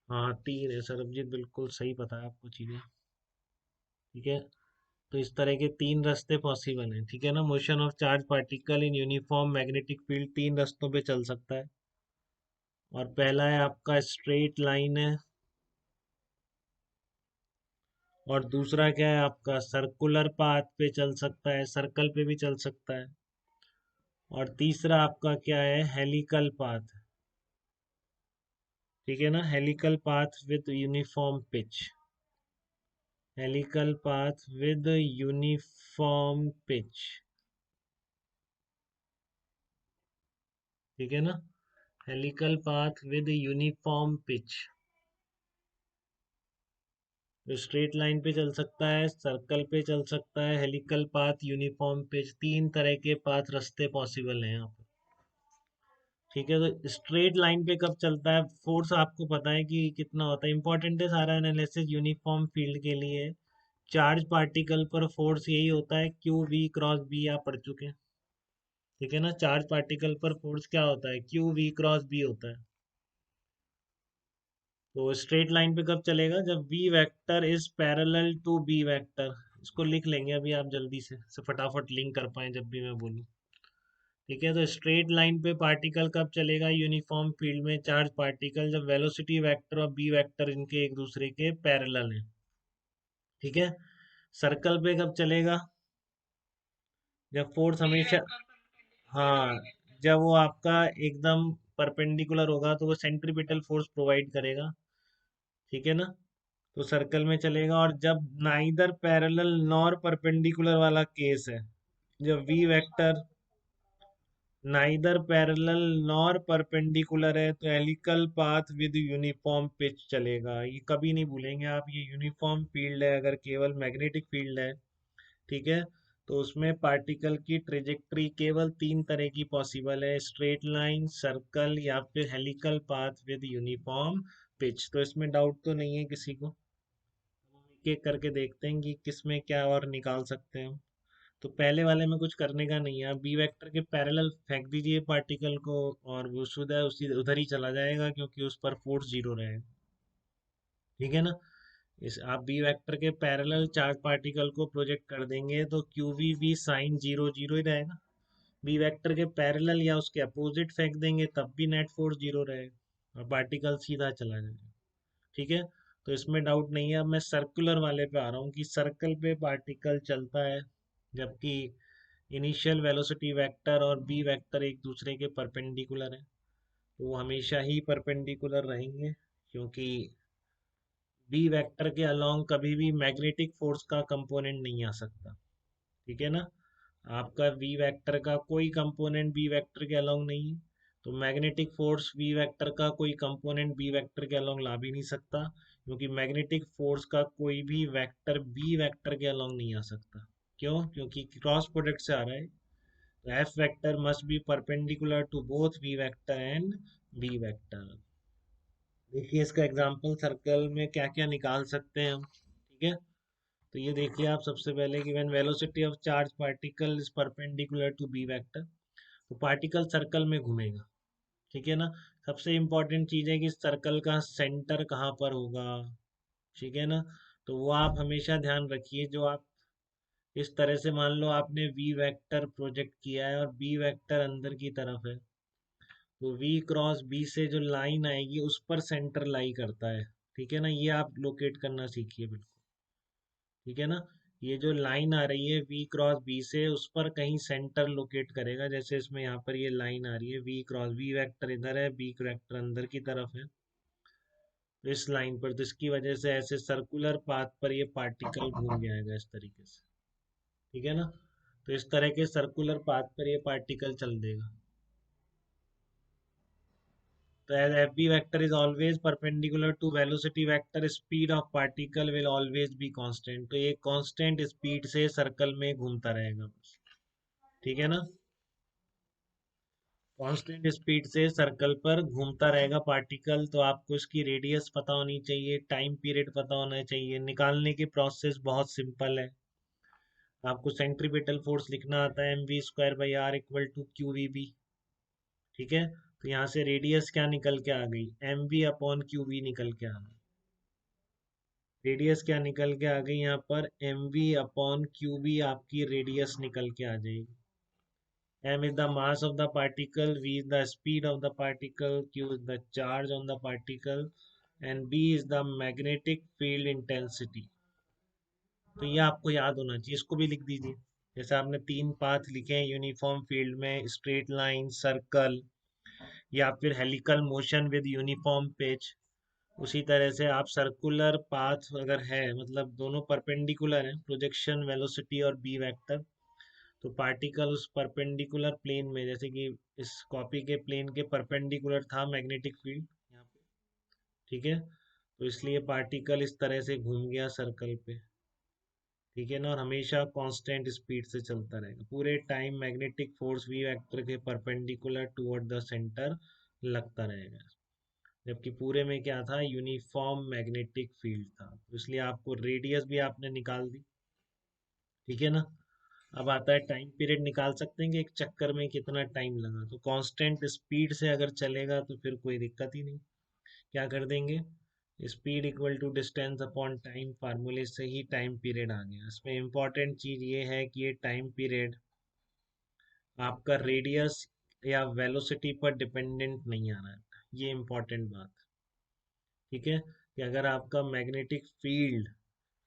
हाँ तीन है सरबजीत, बिल्कुल सही पता है आपको चीजें। ठीक है, तो इस तरह के तीन रास्ते पॉसिबल हैं। ठीक है ना, motion of charge particle in uniform magnetic field तीन रास्तों पे चल सकता है। और पहला है आपका स्ट्रेट लाइन है, और दूसरा क्या है आपका सर्कुलर पाथ पे चल सकता है, सर्कल पे भी चल सकता है। और तीसरा आपका क्या है, हेलिकल पाथ। ठीक है ना, helical path with uniform pitch. Helical path with uniform pitch. ठीक है ना, helical path with uniform pitch. तो स्ट्रेट लाइन पे चल सकता है, सर्कल पे चल सकता है, हेलिकल पाथ, यूनिफॉर्म पिच, तीन तरह के पाथ रास्ते पॉसिबल हैं यहाँ पे। ठीक है, तो स्ट्रेट लाइन पे कब चलता है, फोर्स आपको पता है कि कितना होता है, इंपॉर्टेंट है सारा एनालिसिस यूनिफॉर्म फील्ड के लिए। चार्ज पार्टिकल पर फोर्स यही होता है, क्यू वी क्रॉस बी, आप पढ़ चुके हैं। ठीक है ना, चार्ज पार्टिकल पर फोर्स क्या होता है, क्यू वी क्रॉस बी होता है। तो स्ट्रेट लाइन पे कब चलेगा, जब v vector is parallel to b vector. इसको लिख लेंगे अभी आप जल्दी से फटाफट लिंक कर पाए जब भी मैं बोलूँ। ठीक है, तो स्ट्रेट लाइन पे पार्टिकल कब चलेगा यूनिफॉर्म फील्ड में, चार्ज पार्टिकल, जब वेलोसिटी वेक्टर और b वेक्टर इनके एक दूसरे के पैरेलल हैं। ठीक है, सर्कल पे कब चलेगा, जब फोर्स हमेशा, हाँ, जब वो आपका एकदम परपेंडिकुलर होगा तो वो सेंट्रीपिटल फोर्स प्रोवाइड करेगा। ठीक है ना, तो सर्कल में चलेगा। और जब नाइदर पैरेलल नॉर परपेंडिकुलर वाला केस है, जब V vector neither parallel nor perpendicular है, तो helical path with uniform pitch चलेगा। ये कभी नहीं भूलेंगे आप, ये यूनिफॉर्म फील्ड है अगर केवल मैग्नेटिक फील्ड है। ठीक है, तो उसमें पार्टिकल की ट्रेजेक्टरी केवल तीन तरह की पॉसिबल है, स्ट्रेट लाइन, सर्कल, या फिर helical path with uniform pitch. तो इसमें डाउट तो नहीं है किसी को। एक एक करके देखते हैं कि किस में क्या और निकाल सकते हैं हम। तो पहले वाले में कुछ करने का नहीं है, आप बी वेक्टर के पैरेलल फेंक दीजिए पार्टिकल को, और वो सीधा उसी उधर ही चला जाएगा क्योंकि उस पर फोर्स जीरो रहेगा। ठीक है ना, इस आप बी वेक्टर के पैरेलल चार्ज पार्टिकल को प्रोजेक्ट कर देंगे तो क्यू वी भी साइन जीरो जीरो ही रहेगा। बी वेक्टर के पैरेलल या उसके अपोजिट फेंक देंगे तब भी नेट फोर्स जीरो रहेगा और पार्टिकल सीधा चला जाएगा। ठीक है, तो इसमें डाउट नहीं है। अब मैं सर्कुलर वाले पे आ रहा हूँ कि सर्कल पे पार्टिकल चलता है जबकि इनिशियल वेलोसिटी वेक्टर और बी वेक्टर एक दूसरे के परपेंडिकुलर है, तो वो हमेशा ही परपेंडिकुलर रहेंगे क्योंकि बी वेक्टर के अलोंग कभी भी मैग्नेटिक फोर्स का कंपोनेंट नहीं आ सकता। ठीक है ना, आपका वी वेक्टर का कोई कंपोनेंट बी वेक्टर के अलोंग नहीं है, तो मैग्नेटिक फोर्स वी वेक्टर का कोई कंपोनेंट बी वेक्टर के अलोंग ला भी नहीं सकता, क्योंकि मैग्नेटिक फोर्स का कोई भी वेक्टर बी वेक्टर के अलोंग नहीं आ सकता। क्यों, क्योंकि क्रॉस प्रोडक्ट से आ रहा है, तो F vector must be perpendicular to both V vector and B vector. देखिए इसका एग्जांपल सर्कल में क्या क्या निकाल सकते हैं हम। ठीक है, तो ये देखिए आप सबसे पहले कि when velocity of charge particle is perpendicular to B vector, तो पार्टिकल सर्कल में घूमेगा। ठीक है ना, सबसे इम्पोर्टेंट चीज़ है कि सर्कल का सेंटर कहाँ पर होगा। ठीक है ना, तो वो आप हमेशा ध्यान रखिए। जो आप इस तरह से मान लो आपने वी वेक्टर प्रोजेक्ट किया है और बी वेक्टर अंदर की तरफ है, तो वी क्रॉस बी से जो लाइन आएगी उस पर सेंटर लाई करता है। ठीक है ना, ये आप लोकेट करना सीखिए बिल्कुल। ठीक है ना, ये जो लाइन आ रही है वी क्रॉस बी से, उस पर कहीं सेंटर लोकेट करेगा। जैसे इसमें यहाँ पर ये लाइन आ रही है वी क्रॉस, बी वेक्टर इधर है, बी वेक्टर अंदर की तरफ है, तो इस लाइन पर, तो इसकी वजह से ऐसे सर्कुलर पाथ पर ये पार्टिकल घूम जाएगा इस तरीके से। ठीक है ना, तो इस तरह के सर्कुलर पाथ पर ये पार्टिकल चल देगा। तो as fb vector is always perpendicular to velocity vector, speed of particle will always be constant। तो ये कांस्टेंट स्पीड से सर्कल में घूमता रहेगा बस। ठीक है ना, कांस्टेंट स्पीड से सर्कल पर घूमता रहेगा पार्टिकल। तो आपको इसकी रेडियस पता होनी चाहिए, टाइम पीरियड पता होना चाहिए, निकालने की प्रोसेस बहुत सिंपल है। आपको सेंट्रीपिटल फोर्स लिखना आता है, mv square by R equal to Q V B. ठीक है, तो यहाँ से रेडियस क्या निकल के आ गई, M V upon Q V निकल के आ गई। रेडियस क्या निकल के आ गई यहाँ पर, M V upon Q B आपकी रेडियस निकल के आ जाएगी। m is the mass of the particle, v is the speed of the particle, q is the charge on the particle, and b is the magnetic field intensity। तो ये आपको याद होना चाहिए, इसको भी लिख दीजिए। जैसे आपने तीन पाथ लिखे हैं यूनिफॉर्म फील्ड में, स्ट्रेट लाइन, सर्कल, या फिर हेलिकल मोशन विद यूनिफॉर्म पेच, उसी तरह से आप सर्कुलर पाथ अगर है, मतलब दोनों परपेंडिकुलर हैं, प्रोजेक्शन वेलोसिटी और बी वेक्टर, तो पार्टिकल उस परपेंडिकुलर प्लेन में, जैसे कि इस कॉपी के प्लेन के परपेंडिकुलर था मैग्नेटिक फील्ड यहाँ पे, ठीक है, तो इसलिए पार्टिकल इस तरह से घूम गया सर्कल पे, ठीक है ना, और हमेशा कांस्टेंट स्पीड से चलता रहेगा पूरे time, magnetic force V vector के परपेंडिकुलर टुवर्ड द सेंटर लगता रहेगा, जबकि पूरे में क्या था, यूनिफॉर्म मैग्नेटिक फील्ड था, तो इसलिए आपको रेडियस भी आपने निकाल दी, ठीक है ना। अब आता है टाइम पीरियड, निकाल सकते हैं कि एक चक्कर में कितना टाइम लगा, तो कांस्टेंट स्पीड से अगर चलेगा तो फिर कोई दिक्कत ही नहीं, क्या कर देंगे, speed equal to distance upon time, फार्मूले से ही टाइम पीरियड आ गया। इसमें इंपॉर्टेंट चीज ये है कि ये टाइम पीरियड आपका रेडियस या वेलोसिटी पर डिपेंडेंट नहीं आ रहा है, ये इंपॉर्टेंट बात, ठीक है, कि अगर आपका मैग्नेटिक फील्ड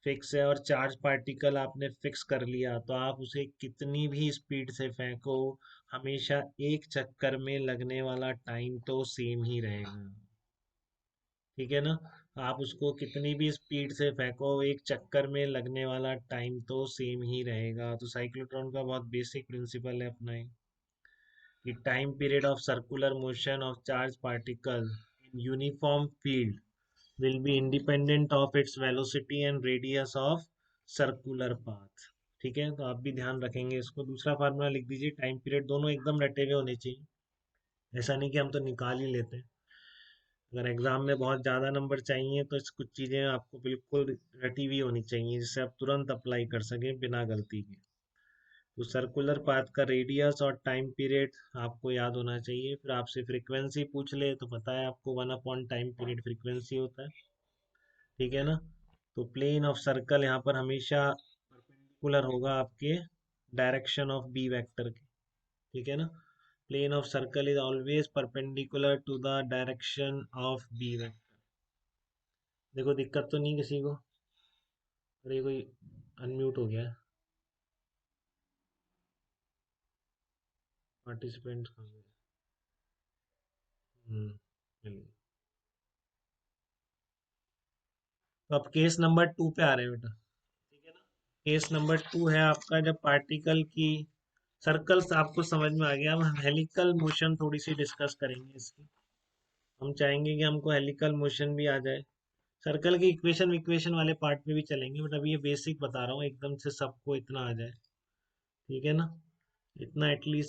फिक्स है और चार्ज पार्टिकल आपने फिक्स कर लिया, तो आप उसे कितनी भी स्पीड से फेंको, हमेशा एक चक्कर में लगने वाला टाइम तो सेम ही रहेगा, ठीक है ना। आप उसको कितनी भी स्पीड से फेंको, एक चक्कर में लगने वाला टाइम तो सेम ही रहेगा। तो साइक्लोट्रॉन का बहुत बेसिक प्रिंसिपल है अपना ये, कि time period of circular motion of charge particle in uniform field will be independent of its velocity and radius of circular path। ठीक है, तो आप भी ध्यान रखेंगे इसको। दूसरा फार्मूला लिख दीजिए, टाइम पीरियड दोनों एकदम रटे हुए होने चाहिए, ऐसा नहीं कि हम तो निकाल ही लेते हैं। अगर एग्जाम में बहुत ज़्यादा नंबर चाहिए तो कुछ चीज़ें आपको बिल्कुल रटी हुई होनी चाहिए, जिससे आप तुरंत अप्लाई कर सकें बिना गलती के। तो सर्कुलर पाथ का रेडियस और टाइम पीरियड आपको याद होना चाहिए। फिर आपसे फ्रीक्वेंसी पूछ ले तो पता है आपको, 1 अपॉन टाइम पीरियड फ्रीक्वेंसी होता है, ठीक है ना। तो प्लेन ऑफ सर्कल यहाँ पर हमेशा परपेंडिकुलर होगा आपके डायरेक्शन ऑफ बी वेक्टर के, ठीक है ना। Plane of circle is always perpendicular to the direction of B vector. देखो दिक्कत तो नहीं किसी को, अरे कोई अनम्यूट हो गया है, पार्टिसिपेंट कहाँ गए? मिल गए। तो अब केस नंबर 2 पे आ रहे हैं बेटा, ठीक है ना। केस नंबर 2 है आपका, जब पार्टिकल की, सर्कल्स आपको समझ में आ गया, अब हम हेलिकल मोशन थोड़ी सी डिस्कस करेंगे इसकी। हम चाहेंगे कि हमको हेलिकल मोशन भी आ जाए। सर्कल की इक्वेशन इक्वेशन वाले पार्ट में भी चलेंगे, बट अभी ये बेसिक बता रहा हूँ, एकदम से सबको इतना आ जाए, ठीक है ना, इतना एटलीस्ट